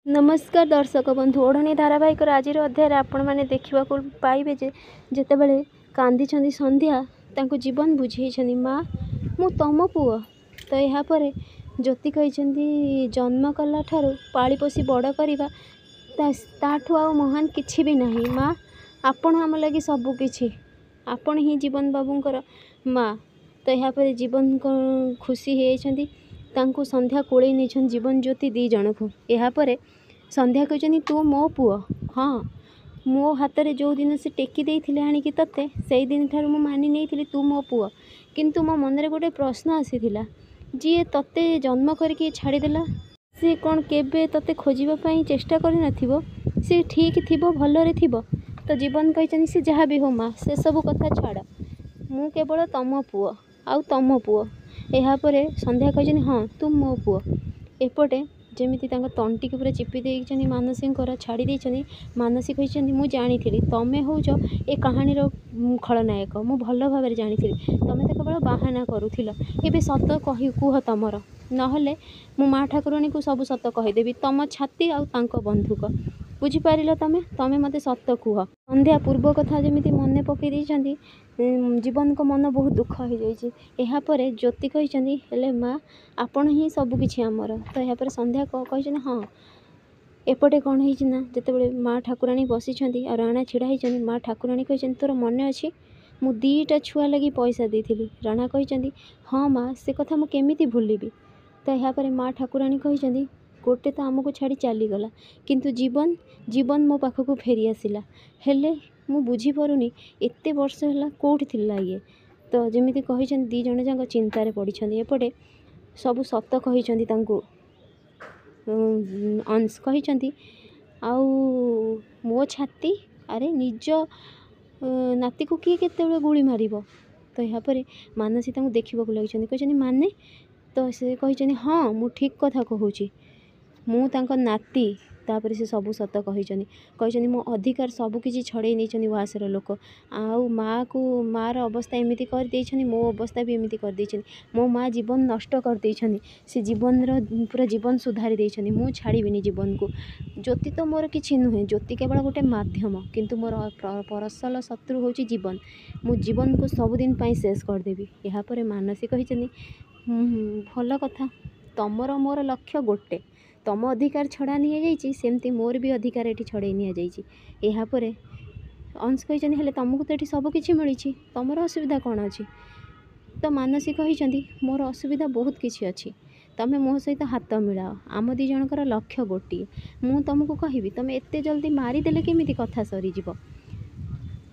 नमस्कार दर्शक बंधु ओढ़णी धारावाहिक आज अध्याय आपण मैंने देखा पाइबे जेतेबेले कांदी संध्या तांको जीवन बुझे माँ मु तम पुओ तो यापर ज्योति कहते जन्म कला ठारू पाली पोषी बड़ करवा ताठू आ महान किछि भी नहीं माँ आपण आम लगी सबकि आपण ही जीवन बाबूंकर माँ तो यापर जीवन खुशी होती संध्या कोड़े नहीं जीवन ज्योति दी जन को यापर संध्या कहते तू मो पुओ हाँ मो हाथ में जो दिन से टेकी देते आणिकी तत्ते से दिन ठार मु मानि नहीं तू मो पुओ किंतु मो मन रे गोटे प्रश्न आसीथिला जी तत्ते जन्म करके छाड़देला सी कौन केबे तत्ते खोजापी चेष्टा कर नथिबो सी ठीक थिबो भलरे थिबो तो जीवन कहते सी जहाँ भी हो माँ से सब कथा छाड़ मु केवल तम पुओ आउ तम पुओ यापर संध्या कहते हाँ तू मो पुओ एपटे जमीती तंटी पूरा चिपी दे मानसी छाड़ी देती मानसी कहते मुझे जानी तमें हूँ ए कहानीर खलनायक मु भल भाव जानी तुम्हें तो केवल बाहाना करुल ए सत कह तुमर नहले मु माँ ठाकुराणी को सब सत कहीदेवी तुम छाती आउ बंधुक बुझीपार तमें तमें मत सत कह संध्या पूर्व कथा जमी मन पकई जीवन को मन बहुत दुख हो जापर ज्योति कहते माँ आपण ही सबकि आमर तो यापर संध्या कहते हाँ एपटे कौन होना जिते माँ ठाकुराणी बसी और राणा छिड़ा होती माँ ठाकुराणी कहते तोर मन अच्छी मु दीटा छुआ लगी पैसा देती राणा कहते हाँ माँ से कथा मु केमिति भूलिबी तो यापर माँ ठाकुराणी कहते गोटे तो आमको छाड़ी चलीगला किंतु जीवन जीवन मो पाखक फेरी आसला हेले मु बुझीपारुनी एते वर्ष है कौटी थिला ये तो जमीती कही दी जन जाक चिंतार पड़ी एपटे सब सत कही अंश कही आउ मो छाती अरे निज नाती को किए केते गुली मार तो यापर मानसी देखा लगी कहते माने तो से कही हाँ मु ठीक कथा कहूँ मु तांको नाती तापर से सब सत कही मो अधिकार सबकि छड़े नहीं वासर लोक आउ माँ को माँ अवस्था एमती कर मो अवस्था भी एमती कर मो माँ जीवन नष्ट कर से जीवन पूरा जीवन सुधारी देछनी मु छाड़बी जीवन को ज्योति तो मोर किसी नुहे ज्योति केवल गोटे मध्यम किंतु मोर परसल शत्रु हूँ जीवन मु जीवन को सबुदिन शेष करदेवी यापर मानसी कहते भल कथा तमर मोर लक्ष्य गोटे तम अधिकार छड़ा नि सेमती मोर भी अधिकार ये छड़े निपर अंश कहते हेले तुमको तो ये सबकि मिली तुमर असुविधा कौन अच्छी तो मानसी कहते मोर असुविधा बहुत किसी अच्छी तमें मो सहित हाथ मिलाओ आम दी जनकर लक्ष्य गोटे मु तुमको कहबी तुम एते जल्दी मारिदेले केमिति कथा सरीज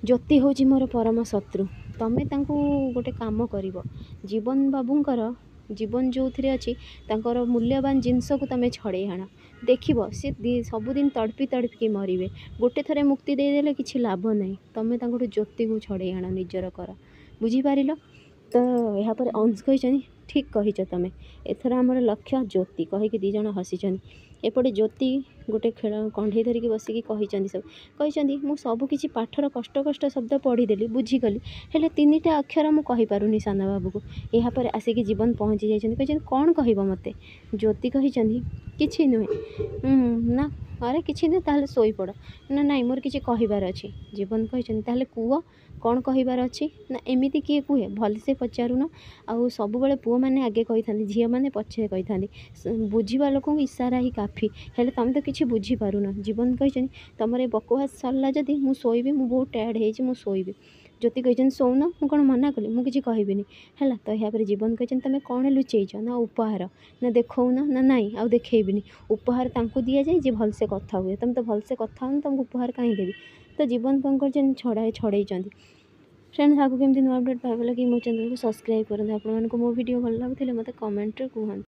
ज्योति हूँ मोर परम शत्रु तमें गोटे काम कर जीवन बाबूंकर जीवन जो थे अच्छी मूल्यवान जिनस को तुम छड़े आण देख सी सबुदिन तड़पी तड़पी मरवे गोटे थरे मुक्ति देदेले किसी लाभ नहीं तुम्हें ज्योति को छड़े आण निजर कर बुझीपार तो यापर अंश कही ठीक कहीच तुम एथर आमर लक्ष्य ज्योति कहीकि दी जन हसी एपटे ज्योति गोटे खेल कंढे धरिकी बसिकी कही सब कही मु सबकि पाठर कष्ट कष्ट शब्द पढ़ीदेली बुझीगली हेले 3टा अक्षर मु कहीपारुनी साना बाबू को यापर आसिक जीवन पहुँची जाइए कही कौन कह मत ज्योति कही किसी नुहे ना अरे किसी नुहे ताहले सोई पड़ ना नाई मोर किसी कहबार अच्छी जीवन कही ताहले कुह कौन कहबार अच्छी ना एमती किए कहे भलसे पचारुन आउ सब बेले पुओ मैंने आगे कही था झील मैंने पछे कही था बुझा लोक इशारा ही काफी हेले तुम तो किसी बुझीपारुन जीवन कही तुम ये बकवास सरला जदि मु शोबी मु बहुत टायर्ड हो शोबी ज्योति कहते शोन मु कौन मना कली मुझे किसी कहबी है तो यापर जीवन कहते तुम कौन लुचेच ना उपहार ना देखौन ना नाई आउ देखेबी उपहार तांको दि जाए जे भलसे कथा हुए तुम तो भलसे कथा हो तुमको उपहार कहीं देवी तो जीवन कौन कर छड़े फ्रेंड्स आगे केमती नुआ अपडेट पाइबा लगी मो चैनल को सब्सक्राइब करते आपको मो वीडियो भल लगुले मत कमेंट कहूँ।